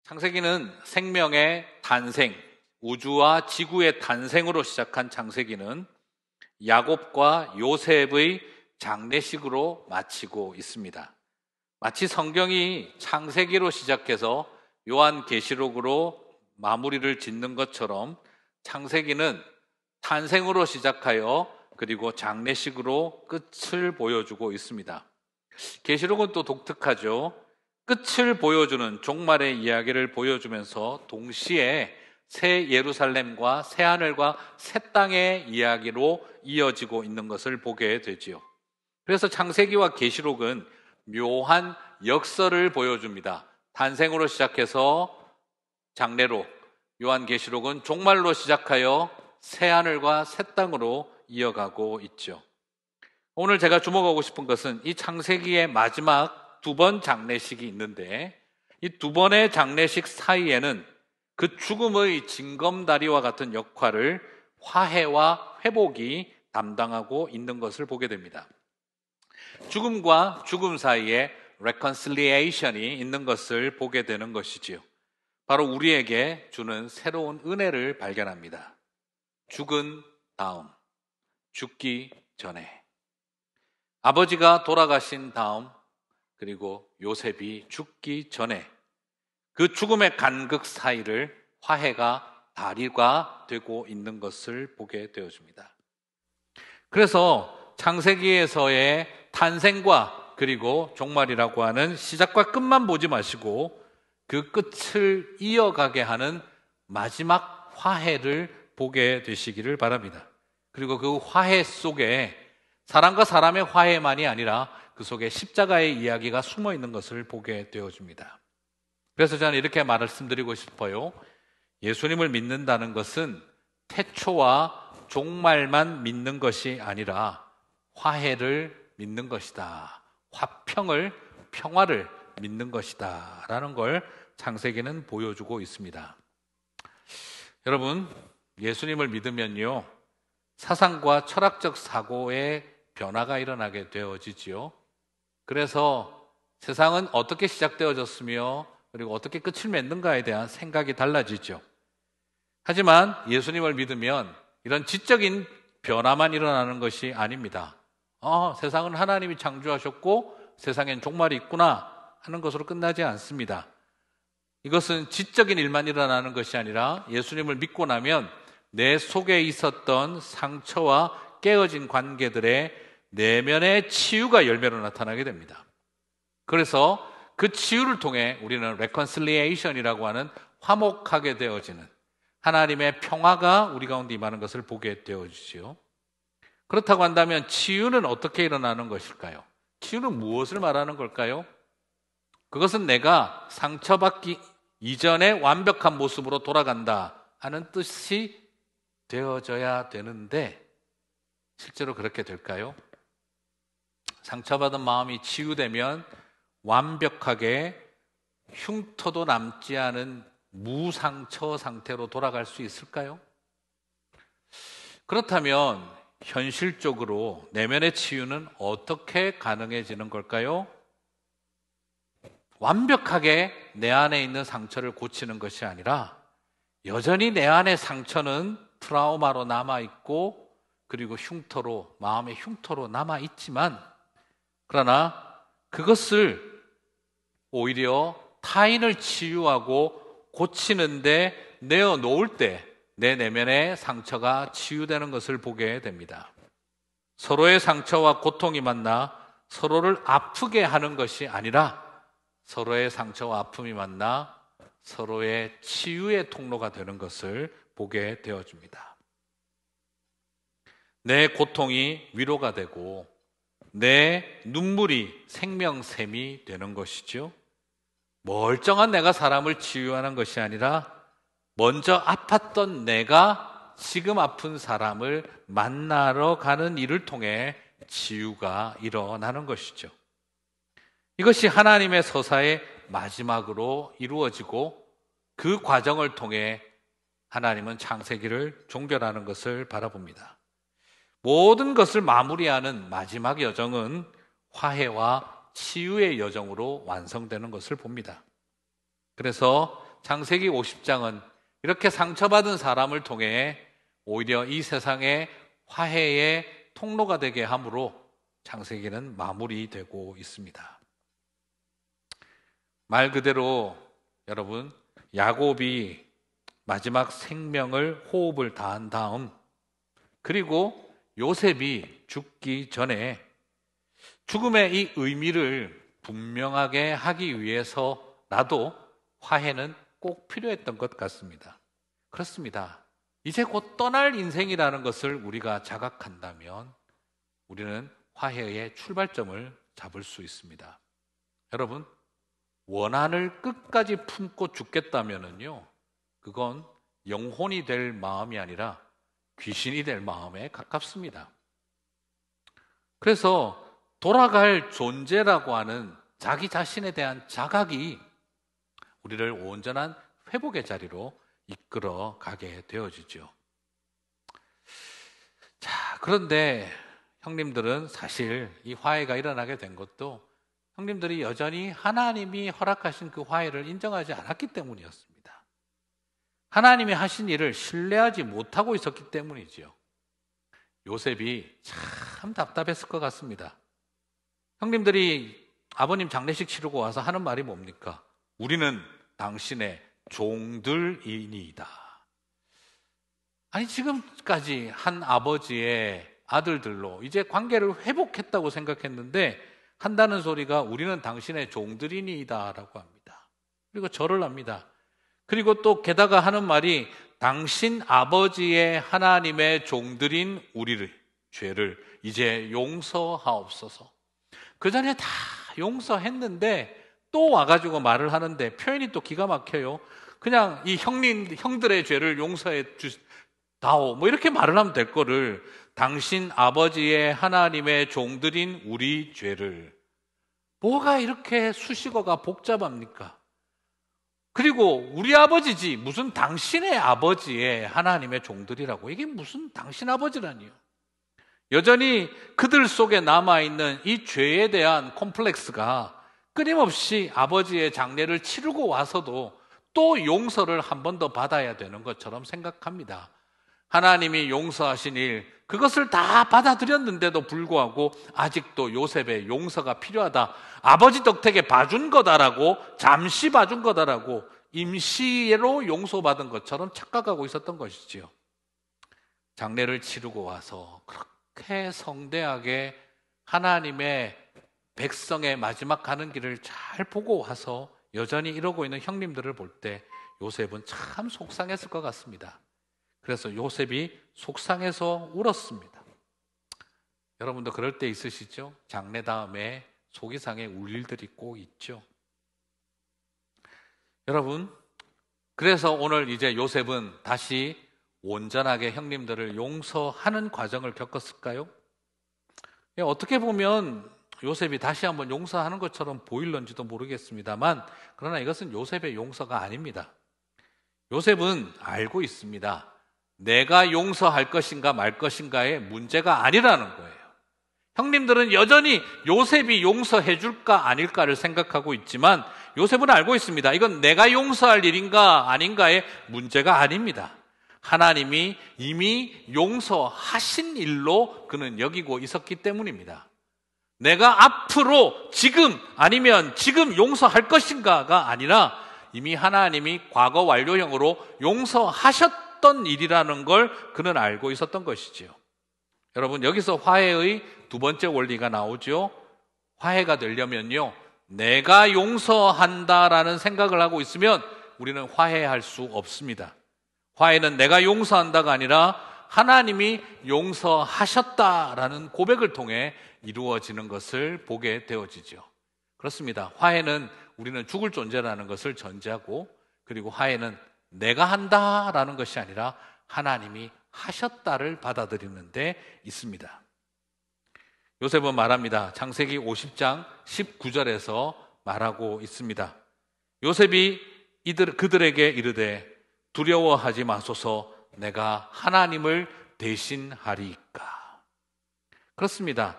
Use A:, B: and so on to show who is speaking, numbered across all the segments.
A: 창세기는 생명의 탄생, 우주와 지구의 탄생으로 시작한 창세기는 야곱과 요셉의 장례식으로 마치고 있습니다. 마치 성경이 창세기로 시작해서 요한계시록으로 마무리를 짓는 것처럼 창세기는 탄생으로 시작하여 그리고 장례식으로 끝을 보여주고 있습니다. 계시록은 또 독특하죠. 끝을 보여주는 종말의 이야기를 보여주면서 동시에 새 예루살렘과 새 하늘과 새 땅의 이야기로 이어지고 있는 것을 보게 되지요. 그래서 창세기와 계시록은 묘한 역설을 보여줍니다. 탄생으로 시작해서 장례로, 요한계시록은 종말로 시작하여 새 하늘과 새 땅으로 이어가고 있죠. 오늘 제가 주목하고 싶은 것은 이 창세기의 마지막 두 번 장례식이 있는데 이 두 번의 장례식 사이에는 그 죽음의 징검다리와 같은 역할을 화해와 회복이 담당하고 있는 것을 보게 됩니다. 죽음과 죽음 사이에 reconciliation이 있는 것을 보게 되는 것이지요. 바로 우리에게 주는 새로운 은혜를 발견합니다. 죽은 다음, 죽기 전에. 아버지가 돌아가신 다음, 그리고 요셉이 죽기 전에 그 죽음의 간극 사이를 화해가 다리가 되고 있는 것을 보게 되어집니다. 그래서 창세기에서의 탄생과 그리고 종말이라고 하는 시작과 끝만 보지 마시고 그 끝을 이어가게 하는 마지막 화해를 보게 되시기를 바랍니다. 그리고 그 화해 속에 사람과 사람의 화해만이 아니라 그 속에 십자가의 이야기가 숨어 있는 것을 보게 되어집니다. 그래서 저는 이렇게 말씀드리고 싶어요. 예수님을 믿는다는 것은 태초와 종말만 믿는 것이 아니라 화해를 믿는 것이다. 화평을, 평화를 믿는 것이다. 라는 걸 창세기는 보여주고 있습니다. 여러분, 예수님을 믿으면요, 사상과 철학적 사고의 변화가 일어나게 되어지지요. 그래서 세상은 어떻게 시작되어졌으며 그리고 어떻게 끝을 맺는가에 대한 생각이 달라지죠. 하지만 예수님을 믿으면 이런 지적인 변화만 일어나는 것이 아닙니다. 세상은 하나님이 창조하셨고 세상엔 종말이 있구나 하는 것으로 끝나지 않습니다. 이것은 지적인 일만 일어나는 것이 아니라 예수님을 믿고 나면 내 속에 있었던 상처와 깨어진 관계들의 내면의 치유가 열매로 나타나게 됩니다. 그래서 그 치유를 통해 우리는 reconciliation이라고 하는 화목하게 되어지는 하나님의 평화가 우리 가운데 임하는 것을 보게 되어지죠. 그렇다고 한다면 치유는 어떻게 일어나는 것일까요? 치유는 무엇을 말하는 걸까요? 그것은 내가 상처받기 이전의 완벽한 모습으로 돌아간다 하는 뜻이 되어져야 되는데 실제로 그렇게 될까요? 상처받은 마음이 치유되면 완벽하게 흉터도 남지 않은 무상처 상태로 돌아갈 수 있을까요? 그렇다면 현실적으로 내면의 치유는 어떻게 가능해지는 걸까요? 완벽하게 내 안에 있는 상처를 고치는 것이 아니라 여전히 내 안의 상처는 트라우마로 남아있고 그리고 흉터로, 마음의 흉터로 남아있지만 그러나 그것을 오히려 타인을 치유하고 고치는데 내어놓을 때 내 내면의 상처가 치유되는 것을 보게 됩니다. 서로의 상처와 고통이 만나 서로를 아프게 하는 것이 아니라 서로의 상처와 아픔이 만나 서로의 치유의 통로가 되는 것을 보게 되어집니다. 내 고통이 위로가 되고 내 눈물이 생명샘이 되는 것이죠. 멀쩡한 내가 사람을 치유하는 것이 아니라 먼저 아팠던 내가 지금 아픈 사람을 만나러 가는 일을 통해 치유가 일어나는 것이죠. 이것이 하나님의 서사의 마지막으로 이루어지고 그 과정을 통해 하나님은 창세기를 종결하는 것을 바라봅니다. 모든 것을 마무리하는 마지막 여정은 화해와 치유의 여정으로 완성되는 것을 봅니다. 그래서 창세기 50장은 이렇게 상처받은 사람을 통해 오히려 이 세상의 화해의 통로가 되게 함으로 창세기는 마무리되고 있습니다. 말 그대로 여러분, 야곱이 마지막 생명을 호흡을 다한 다음, 그리고 요셉이 죽기 전에 죽음의 이 의미를 분명하게 하기 위해서라도 화해는 꼭 필요했던 것 같습니다. 그렇습니다. 이제 곧 떠날 인생이라는 것을 우리가 자각한다면 우리는 화해의 출발점을 잡을 수 있습니다. 여러분, 원한을 끝까지 품고 죽겠다면요, 그건 영혼이 될 마음이 아니라 귀신이 될 마음에 가깝습니다. 그래서 돌아갈 존재라고 하는 자기 자신에 대한 자각이 우리를 온전한 회복의 자리로 이끌어 가게 되어지죠. 자, 그런데 형님들은 사실 이 화해가 일어나게 된 것도 형님들이 여전히 하나님이 허락하신 그 화해를 인정하지 않았기 때문이었습니다. 하나님이 하신 일을 신뢰하지 못하고 있었기 때문이지요. 요셉이 참 답답했을 것 같습니다. 형님들이 아버님 장례식 치르고 와서 하는 말이 뭡니까? 우리는 당신의 종들이니이다. 아니, 지금까지 한 아버지의 아들들로 이제 관계를 회복했다고 생각했는데 한다는 소리가 우리는 당신의 종들이니이다 라고 합니다. 그리고 절을 합니다. 그리고 또 게다가 하는 말이 당신 아버지의 하나님의 종들인 우리를, 죄를 이제 용서하옵소서. 그 전에 다 용서했는데 또 와가지고 말을 하는데 표현이 또 기가 막혀요. 그냥 이 형들의 죄를 용서해 주다오 뭐 이렇게 말을 하면 될 거를 당신 아버지의 하나님의 종들인 우리 죄를. 뭐가 이렇게 수식어가 복잡합니까? 그리고 우리 아버지지 무슨 당신의 아버지의 하나님의 종들이라고. 이게 무슨 당신 아버지라니요. 여전히 그들 속에 남아있는 이 죄에 대한 콤플렉스가 끊임없이 아버지의 장례를 치르고 와서도 또 용서를 한 번 더 받아야 되는 것처럼 생각합니다. 하나님이 용서하신 일, 그것을 다 받아들였는데도 불구하고 아직도 요셉의 용서가 필요하다. 아버지 덕택에 봐준 거다라고, 잠시 봐준 거다라고 임시로 용서받은 것처럼 착각하고 있었던 것이지요. 장례를 치르고 와서 그렇게 성대하게 하나님의 백성의 마지막 가는 길을 잘 보고 와서 여전히 이러고 있는 형님들을 볼 때 요셉은 참 속상했을 것 같습니다. 그래서 요셉이 속상해서 울었습니다. 여러분도 그럴 때 있으시죠? 장례 다음에 속이 상해 울 일들이 꼭 있죠. 여러분, 그래서 오늘 이제 요셉은 다시 온전하게 형님들을 용서하는 과정을 겪었을까요? 어떻게 보면 요셉이 다시 한번 용서하는 것처럼 보일런지도 모르겠습니다만, 그러나 이것은 요셉의 용서가 아닙니다. 요셉은 알고 있습니다. 내가 용서할 것인가 말 것인가의 문제가 아니라는 거예요. 형님들은 여전히 요셉이 용서해 줄까 아닐까를 생각하고 있지만 요셉은 알고 있습니다. 이건 내가 용서할 일인가 아닌가의 문제가 아닙니다. 하나님이 이미 용서하신 일로 그는 여기고 있었기 때문입니다. 내가 앞으로 지금 아니면 지금 용서할 것인가가 아니라 이미 하나님이 과거 완료형으로 용서하셨던 일이라는 걸 그는 알고 있었던 것이지요. 여러분, 여기서 화해의 두 번째 원리가 나오죠. 화해가 되려면요, 내가 용서한다라는 생각을 하고 있으면 우리는 화해할 수 없습니다. 화해는 내가 용서한다가 아니라 하나님이 용서하셨다라는 고백을 통해 이루어지는 것을 보게 되어지죠. 그렇습니다. 화해는 우리는 죽을 존재라는 것을 전제하고, 그리고 화해는 내가 한다라는 것이 아니라 하나님이 하셨다를 받아들이는 데 있습니다. 요셉은 말합니다. 창세기 50장 19절에서 말하고 있습니다. 요셉이 그들에게 이르되 두려워하지 마소서, 내가 하나님을 대신하리이까. 그렇습니다.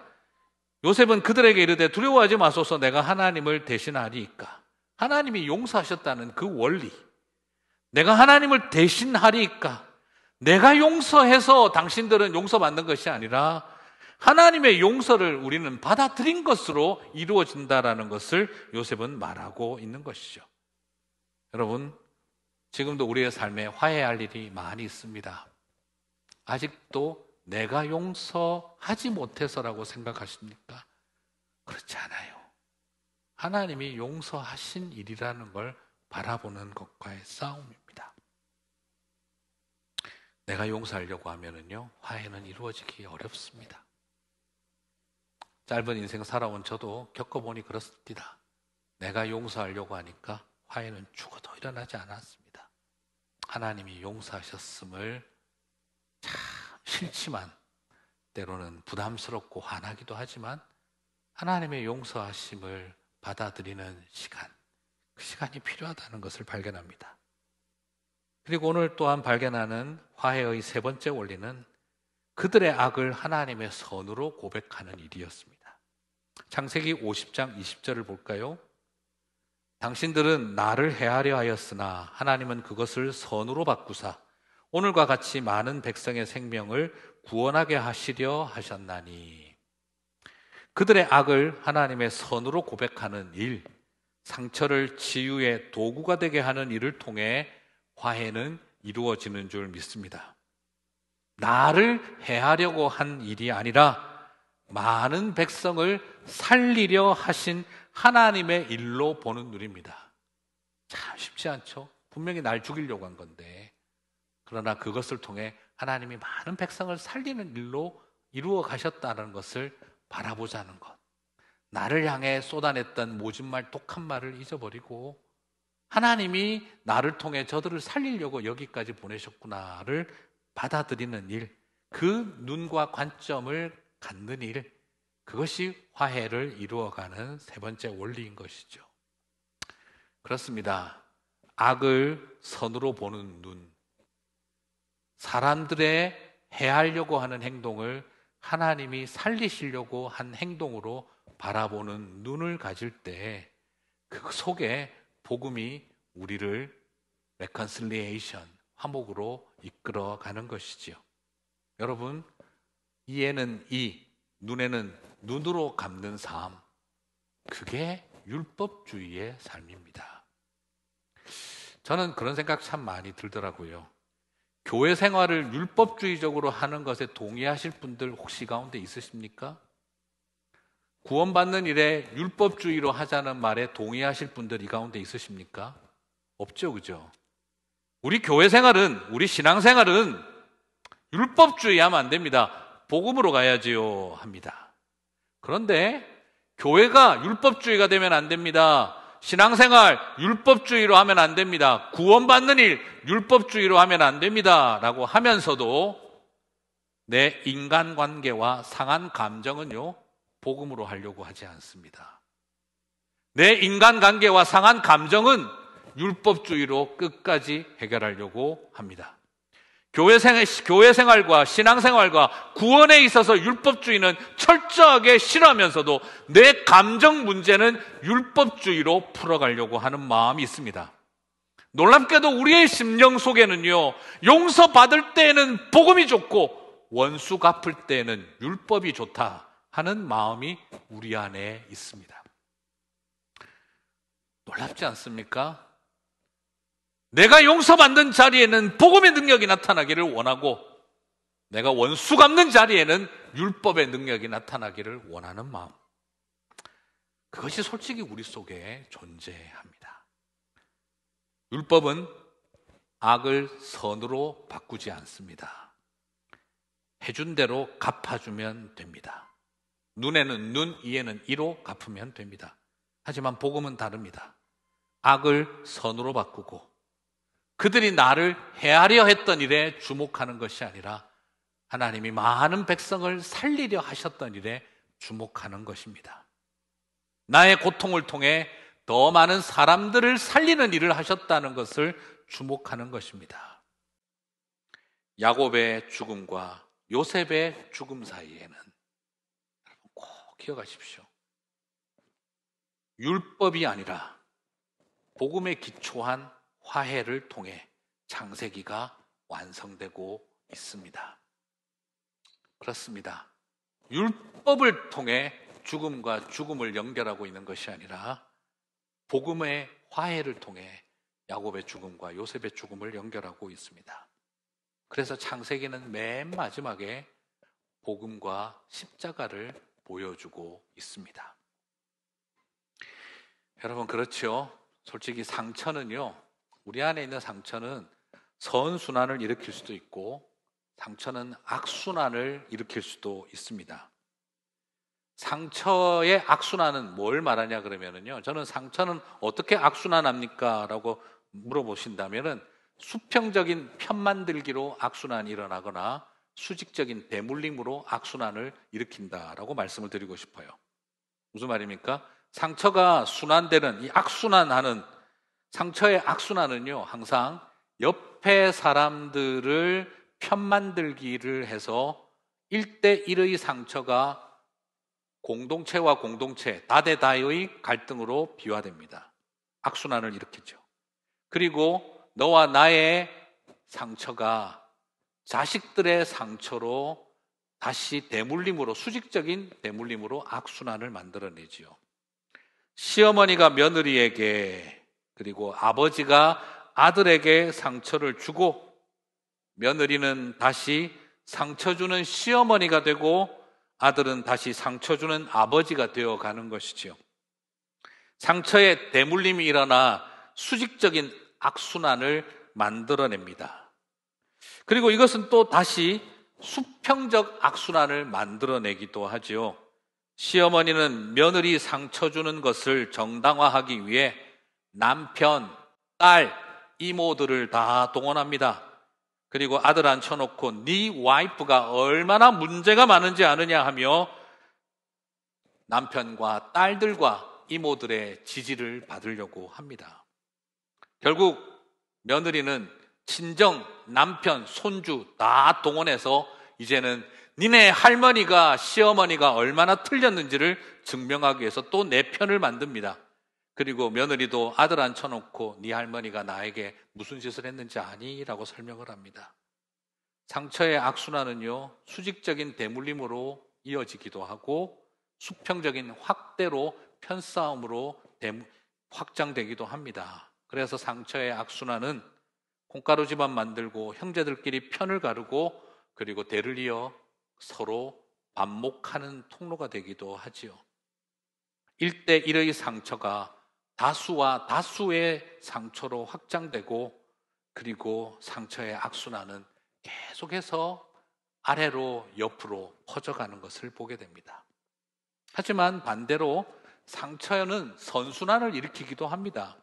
A: 요셉은 그들에게 이르되 두려워하지 마소서, 내가 하나님을 대신하리이까. 하나님이 용서하셨다는 그 원리, 내가 하나님을 대신하리까? 내가 용서해서 당신들은 용서받는 것이 아니라 하나님의 용서를 우리는 받아들인 것으로 이루어진다라는 것을 요셉은 말하고 있는 것이죠. 여러분, 지금도 우리의 삶에 화해할 일이 많이 있습니다. 아직도 내가 용서하지 못해서라고 생각하십니까? 그렇지 않아요. 하나님이 용서하신 일이라는 걸 바라보는 것과의 싸움입니다. 내가 용서하려고 하면은요, 화해는 이루어지기 어렵습니다. 짧은 인생 살아온 저도 겪어보니 그렇습니다. 내가 용서하려고 하니까 화해는 죽어도 일어나지 않았습니다. 하나님이 용서하셨음을 참 싫지만 때로는 부담스럽고 화나기도 하지만 하나님의 용서하심을 받아들이는 시간, 그 시간이 필요하다는 것을 발견합니다. 그리고 오늘 또한 발견하는 화해의 세 번째 원리는 그들의 악을 하나님의 선으로 고백하는 일이었습니다. 창세기 50장 20절을 볼까요? 당신들은 나를 해하려 하였으나 하나님은 그것을 선으로 바꾸사 오늘과 같이 많은 백성의 생명을 구원하게 하시려 하셨나니. 그들의 악을 하나님의 선으로 고백하는 일, 상처를 치유의 도구가 되게 하는 일을 통해 화해는 이루어지는 줄 믿습니다. 나를 해하려고 한 일이 아니라 많은 백성을 살리려 하신 하나님의 일로 보는 눈입니다. 참 쉽지 않죠? 분명히 날 죽이려고 한 건데, 그러나 그것을 통해 하나님이 많은 백성을 살리는 일로 이루어 가셨다는 것을 바라보자는 것. 나를 향해 쏟아냈던 모진 말, 독한 말을 잊어버리고 하나님이 나를 통해 저들을 살리려고 여기까지 보내셨구나를 받아들이는 일, 그 눈과 관점을 갖는 일, 그것이 화해를 이루어가는 세 번째 원리인 것이죠. 그렇습니다. 악을 선으로 보는 눈, 사람들의 해하려고 하는 행동을 하나님이 살리시려고 한 행동으로 바라보는 눈을 가질 때 그 속에 복음이 우리를 reconciliation, 화목으로 이끌어가는 것이지요. 여러분, 이에는 이, 눈에는 눈으로 갚는 삶, 그게 율법주의의 삶입니다. 저는 그런 생각 참 많이 들더라고요. 교회 생활을 율법주의적으로 하는 것에 동의하실 분들 혹시 가운데 있으십니까? 구원받는 일에 율법주의로 하자는 말에 동의하실 분들 이 가운데 있으십니까? 없죠, 그죠? 우리 교회 생활은, 우리 신앙 생활은 율법주의 하면 안 됩니다. 복음으로 가야지요 합니다. 그런데 교회가 율법주의가 되면 안 됩니다. 신앙생활 율법주의로 하면 안 됩니다. 구원받는 일 율법주의로 하면 안 됩니다 라고 하면서도 내 인간관계와 상한 감정은요, 복음으로 하려고 하지 않습니다. 내 인간관계와 상한 감정은 율법주의로 끝까지 해결하려고 합니다. 교회 생활과 신앙생활과 구원에 있어서 율법주의는 철저하게 싫어하면서도 내 감정 문제는 율법주의로 풀어가려고 하는 마음이 있습니다. 놀랍게도 우리의 심령 속에는요, 용서받을 때에는 복음이 좋고 원수 갚을 때에는 율법이 좋다 하는 마음이 우리 안에 있습니다. 놀랍지 않습니까? 내가 용서받는 자리에는 복음의 능력이 나타나기를 원하고 내가 원수 갚는 자리에는 율법의 능력이 나타나기를 원하는 마음, 그것이 솔직히 우리 속에 존재합니다. 율법은 악을 선으로 바꾸지 않습니다. 해준 대로 갚아주면 됩니다. 눈에는 눈, 이에는 이로 갚으면 됩니다. 하지만 복음은 다릅니다. 악을 선으로 바꾸고 그들이 나를 해하려 했던 일에 주목하는 것이 아니라 하나님이 많은 백성을 살리려 하셨던 일에 주목하는 것입니다. 나의 고통을 통해 더 많은 사람들을 살리는 일을 하셨다는 것을 주목하는 것입니다. 야곱의 죽음과 요셉의 죽음 사이에는 꼭 기억하십시오. 율법이 아니라 복음에 기초한 화해를 통해 창세기가 완성되고 있습니다. 그렇습니다. 율법을 통해 죽음과 죽음을 연결하고 있는 것이 아니라 복음의 화해를 통해 야곱의 죽음과 요셉의 죽음을 연결하고 있습니다. 그래서 창세기는 맨 마지막에 복음과 십자가를 보여주고 있습니다. 여러분, 그렇죠? 솔직히 상처는요, 우리 안에 있는 상처는 선순환을 일으킬 수도 있고 상처는 악순환을 일으킬 수도 있습니다. 상처의 악순환은 뭘 말하냐 그러면은요, 저는 상처는 어떻게 악순환합니까? 라고 물어보신다면은 수평적인 편만들기로 악순환이 일어나거나 수직적인 대물림으로 악순환을 일으킨다라고 말씀을 드리고 싶어요. 무슨 말입니까? 상처가 순환되는 이 악순환하는 상처의 악순환은요, 항상 옆에 사람들을 편만들기를 해서 1대1의 상처가 공동체와 공동체, 다대다의 갈등으로 비화됩니다. 악순환을 일으키죠. 그리고 너와 나의 상처가 자식들의 상처로 다시 대물림으로, 수직적인 대물림으로 악순환을 만들어내지요. 시어머니가 며느리에게, 그리고 아버지가 아들에게 상처를 주고 며느리는 다시 상처 주는 시어머니가 되고 아들은 다시 상처 주는 아버지가 되어가는 것이지요. 상처의 대물림이 일어나 수직적인 악순환을 만들어냅니다. 그리고 이것은 또 다시 수평적 악순환을 만들어내기도 하지요. 시어머니는 며느리 상처 주는 것을 정당화하기 위해 남편, 딸, 이모들을 다 동원합니다. 그리고 아들 앉혀놓고 네 와이프가 얼마나 문제가 많은지 아느냐 하며 남편과 딸들과 이모들의 지지를 받으려고 합니다. 결국 며느리는 친정, 남편, 손주 다 동원해서 이제는 니네 할머니가, 시어머니가 얼마나 틀렸는지를 증명하기 위해서 또 내 편을 만듭니다. 그리고 며느리도 아들 앉혀놓고 네 할머니가 나에게 무슨 짓을 했는지 아니? 라고 설명을 합니다. 상처의 악순환은요, 수직적인 대물림으로 이어지기도 하고 수평적인 확대로 편싸움으로 확장되기도 합니다. 그래서 상처의 악순환은 콩가루 집안 만들고 형제들끼리 편을 가르고 그리고 대를 이어 서로 반목하는 통로가 되기도 하지요. 1대1의 상처가 다수와 다수의 상처로 확장되고 그리고 상처의 악순환은 계속해서 아래로 옆으로 퍼져가는 것을 보게 됩니다. 하지만 반대로 상처는 선순환을 일으키기도 합니다.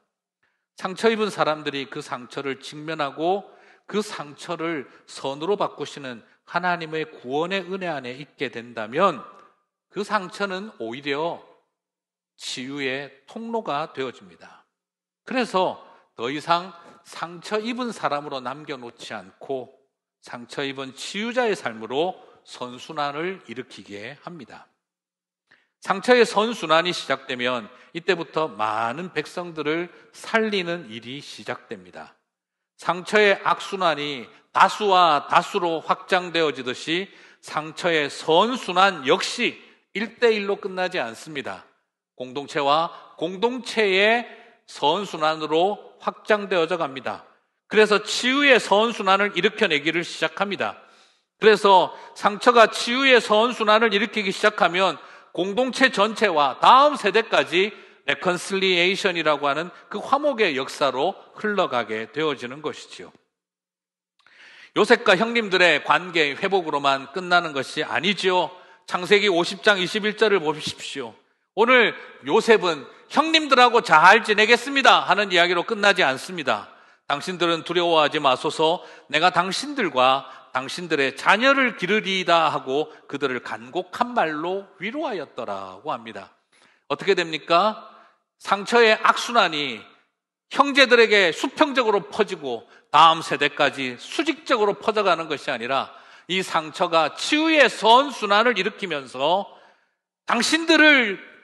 A: 상처 입은 사람들이 그 상처를 직면하고 그 상처를 선으로 바꾸시는 하나님의 구원의 은혜 안에 있게 된다면 그 상처는 오히려 치유의 통로가 되어집니다. 그래서 더 이상 상처 입은 사람으로 남겨놓지 않고 상처 입은 치유자의 삶으로 선순환을 일으키게 합니다. 상처의 선순환이 시작되면 이때부터 많은 백성들을 살리는 일이 시작됩니다. 상처의 악순환이 다수와 다수로 확장되어지듯이 상처의 선순환 역시 1대1로 끝나지 않습니다. 공동체와 공동체의 선순환으로 확장되어져 갑니다. 그래서 치유의 선순환을 일으켜내기를 시작합니다. 그래서 상처가 치유의 선순환을 일으키기 시작하면 공동체 전체와 다음 세대까지 레컨실리에이션이라고 하는 그 화목의 역사로 흘러가게 되어지는 것이지요. 요셉과 형님들의 관계 회복으로만 끝나는 것이 아니지요. 창세기 50장 21절을 보십시오. 오늘 요셉은 형님들하고 잘 지내겠습니다 하는 이야기로 끝나지 않습니다. 당신들은 두려워하지 마소서, 내가 당신들과 당신들의 자녀를 기르리이다 하고 그들을 간곡한 말로 위로하였더라고 합니다. 어떻게 됩니까? 상처의 악순환이 형제들에게 수평적으로 퍼지고 다음 세대까지 수직적으로 퍼져가는 것이 아니라 이 상처가 치유의 선순환을 일으키면서 당신들을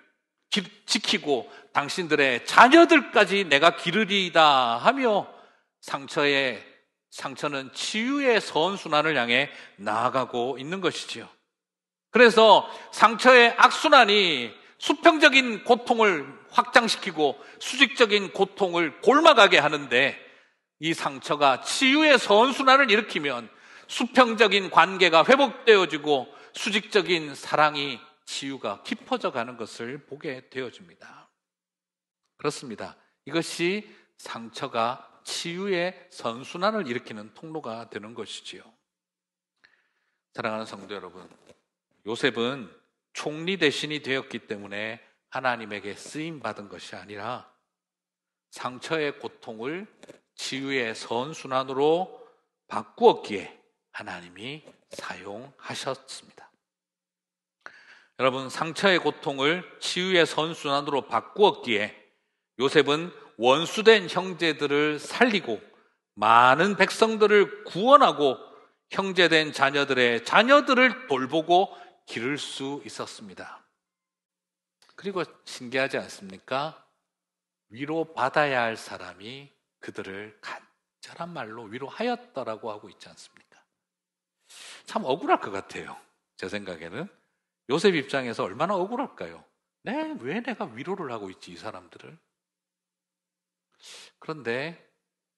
A: 지키고 당신들의 자녀들까지 내가 기르리이다 하며 상처의 상처는 치유의 선순환을 향해 나아가고 있는 것이지요. 그래서 상처의 악순환이 수평적인 고통을 확장시키고 수직적인 고통을 골마가게 하는데, 이 상처가 치유의 선순환을 일으키면 수평적인 관계가 회복되어지고 수직적인 사랑이 치유가 깊어져 가는 것을 보게 되어집니다. 그렇습니다. 이것이 상처가 치유의 선순환을 일으키는 통로가 되는 것이지요. 사랑하는 성도 여러분, 요셉은 총리 대신이 되었기 때문에 하나님에게 쓰임받은 것이 아니라 상처의 고통을 치유의 선순환으로 바꾸었기에 하나님이 사용하셨습니다. 여러분, 상처의 고통을 치유의 선순환으로 바꾸었기에 요셉은 원수된 형제들을 살리고 많은 백성들을 구원하고 형제된 자녀들을 돌보고 기를 수 있었습니다. 그리고 신기하지 않습니까? 위로받아야 할 사람이 그들을 간절한 말로 위로하였다라고 하고 있지 않습니까? 참 억울할 것 같아요. 제 생각에는 요셉 입장에서 얼마나 억울할까요? 왜 내가 위로를 하고 있지, 이 사람들을? 그런데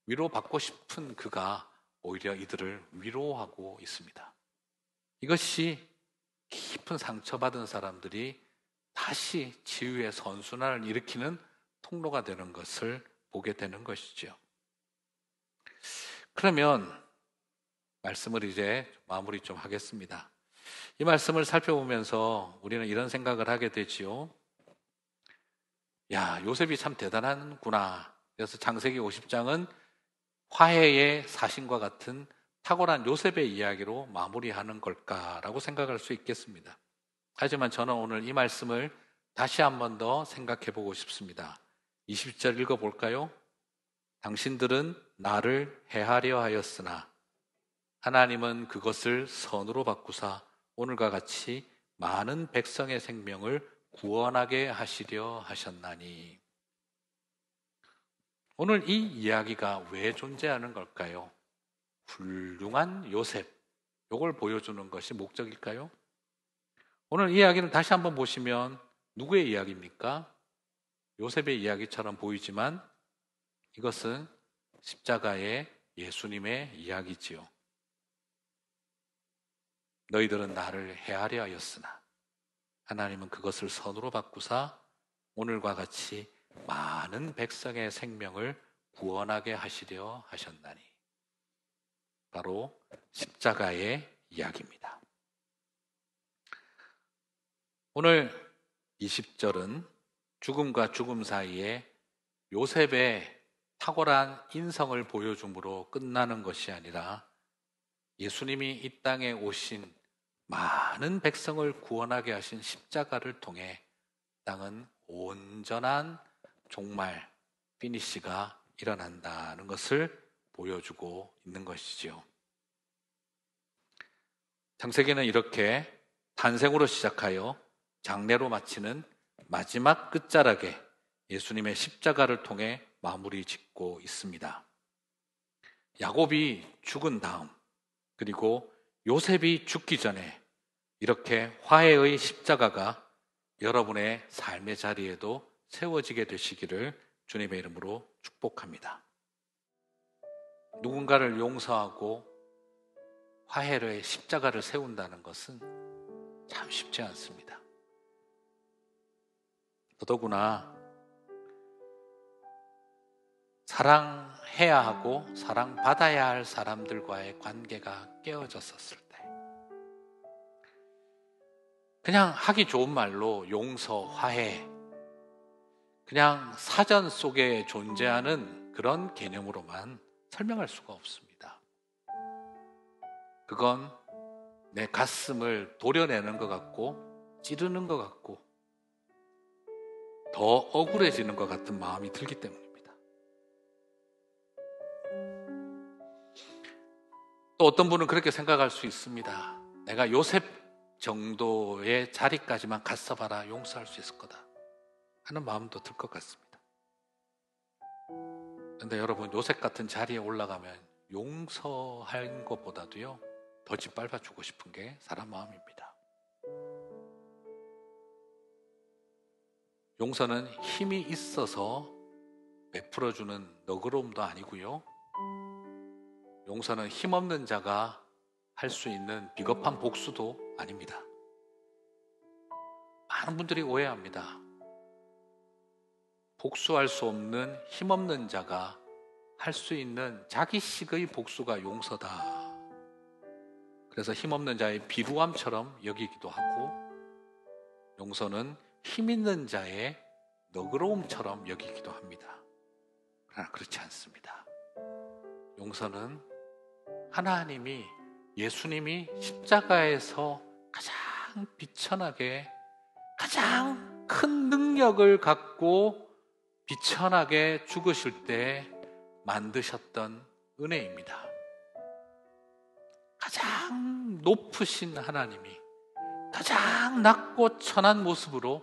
A: 위로받고 싶은 그가 오히려 이들을 위로하고 있습니다. 이것이 깊은 상처받은 사람들이 다시 치유의 선순환을 일으키는 통로가 되는 것을 보게 되는 것이죠. 그러면 말씀을 이제 마무리 좀 하겠습니다. 이 말씀을 살펴보면서 우리는 이런 생각을 하게 되지요. 요셉이 참 대단하구나. 그래서 창세기 50장은 화해의 사신과 같은 탁월한 요셉의 이야기로 마무리하는 걸까라고 생각할 수 있겠습니다. 하지만 저는 오늘 이 말씀을 다시 한 번 더 생각해 보고 싶습니다. 20절 읽어볼까요? 당신들은 나를 해하려 하였으나 하나님은 그것을 선으로 바꾸사 오늘과 같이 많은 백성의 생명을 구원하게 하시려 하셨나니. 오늘 이 이야기가 왜 존재하는 걸까요? 훌륭한 요셉, 이걸 보여주는 것이 목적일까요? 오늘 이 이야기는 다시 한번 보시면 누구의 이야기입니까? 요셉의 이야기처럼 보이지만 이것은 십자가의 예수님의 이야기지요. 너희들은 나를 해하려 하였으나 하나님은 그것을 선으로 바꾸사 오늘과 같이 많은 백성의 생명을 구원하게 하시려 하셨나니. 바로 십자가의 이야기입니다. 오늘 20절은 죽음과 죽음 사이에 요셉의 탁월한 인성을 보여줌으로 끝나는 것이 아니라 예수님이 이 땅에 오신 많은 백성을 구원하게 하신 십자가를 통해 땅은 온전한 종말, 피니시가 일어난다는 것을 보여주고 있는 것이지요. 창세기는 이렇게 탄생으로 시작하여 장례로 마치는 마지막 끝자락에 예수님의 십자가를 통해 마무리 짓고 있습니다. 야곱이 죽은 다음, 그리고 요셉이 죽기 전에 이렇게 화해의 십자가가 여러분의 삶의 자리에도 세워지게 되시기를 주님의 이름으로 축복합니다. 누군가를 용서하고 화해의 십자가를 세운다는 것은 참 쉽지 않습니다. 더더구나 사랑해야 하고 사랑받아야 할 사람들과의 관계가 깨어졌었을 때, 그냥 하기 좋은 말로 용서, 화해, 그냥 사전 속에 존재하는 그런 개념으로만 설명할 수가 없습니다. 그건 내 가슴을 도려내는 것 같고 찌르는 것 같고 더 억울해지는 것 같은 마음이 들기 때문입니다. 또 어떤 분은 그렇게 생각할 수 있습니다. 내가 요셉 정도의 자리까지만 갔어봐라 용서할 수 있을 거다 하는 마음도 들 것 같습니다. 그런데 여러분, 요셉 같은 자리에 올라가면 용서한 것보다도요 더 짓밟아주고 싶은 게 사람 마음입니다. 용서는 힘이 있어서 베풀어주는 너그러움도 아니고요, 용서는 힘없는 자가 할 수 있는 비겁한 복수도 아닙니다. 많은 분들이 오해합니다. 복수할 수 없는 힘없는 자가 할 수 있는 자기식의 복수가 용서다. 그래서 힘없는 자의 비루함처럼 여기기도 하고, 용서는 힘 있는 자의 너그러움처럼 여기기도 합니다. 그러나 그렇지 않습니다. 용서는 하나님이, 예수님이 십자가에서 가장 비천하게, 가장 큰 능력을 갖고 비천하게 죽으실 때 만드셨던 은혜입니다. 가장 높으신 하나님이 가장 낮고 천한 모습으로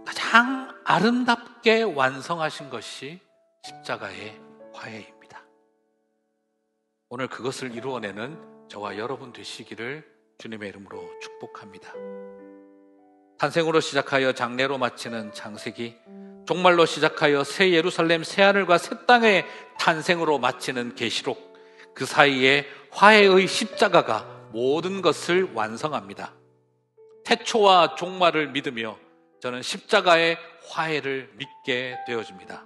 A: 가장 아름답게 완성하신 것이 십자가의 화해입니다. 오늘 그것을 이루어내는 저와 여러분 되시기를 주님의 이름으로 축복합니다. 탄생으로 시작하여 장래로 마치는 창세기, 종말로 시작하여 새 예루살렘, 새 하늘과 새 땅의 탄생으로 마치는 계시록, 그 사이에 화해의 십자가가 모든 것을 완성합니다. 태초와 종말을 믿으며 저는 십자가의 화해를 믿게 되어집니다.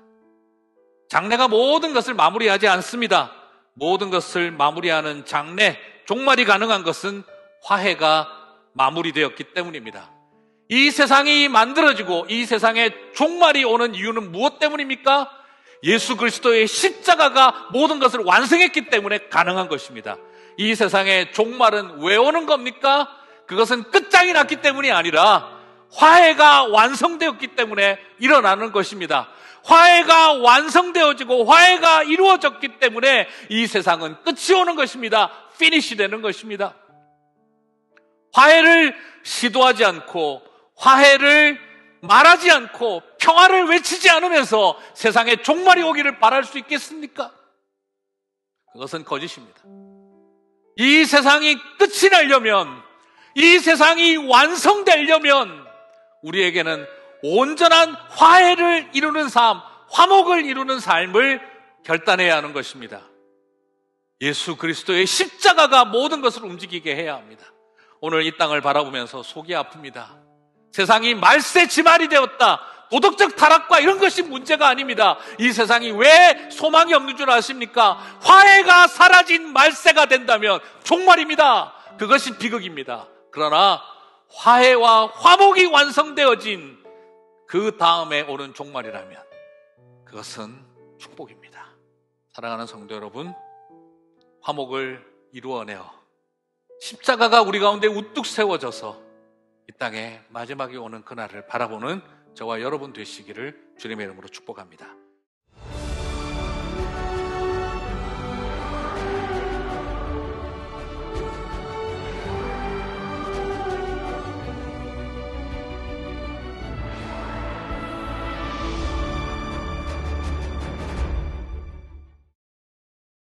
A: 장래가 모든 것을 마무리하지 않습니다. 모든 것을 마무리하는 장래, 종말이 가능한 것은 화해가 마무리되었기 때문입니다. 이 세상이 만들어지고 이 세상에 종말이 오는 이유는 무엇 때문입니까? 예수 그리스도의 십자가가 모든 것을 완성했기 때문에 가능한 것입니다. 이 세상의 종말은 왜 오는 겁니까? 그것은 끝장이 났기 때문이 아니라 화해가 완성되었기 때문에 일어나는 것입니다. 화해가 완성되어지고 화해가 이루어졌기 때문에 이 세상은 끝이 오는 것입니다. 피니시 되는 것입니다. 화해를 시도하지 않고, 화해를 말하지 않고, 평화를 외치지 않으면서 세상에 종말이 오기를 바랄 수 있겠습니까? 그것은 거짓입니다. 이 세상이 끝이 나려면, 이 세상이 완성되려면 우리에게는 온전한 화해를 이루는 삶, 화목을 이루는 삶을 결단해야 하는 것입니다. 예수 그리스도의 십자가가 모든 것을 움직이게 해야 합니다. 오늘 이 땅을 바라보면서 속이 아픕니다. 세상이 말세지말이 되었다, 도덕적 타락과 이런 것이 문제가 아닙니다. 이 세상이 왜 소망이 없는 줄 아십니까? 화해가 사라진 말세가 된다면 종말입니다. 그것이 비극입니다. 그러나 화해와 화목이 완성되어진 그 다음에 오는 종말이라면 그것은 축복입니다. 사랑하는 성도 여러분, 화목을 이루어내어 십자가가 우리 가운데 우뚝 세워져서 이 땅에 마지막에 오는 그날을 바라보는 저와 여러분 되시기를 주님의 이름으로 축복합니다.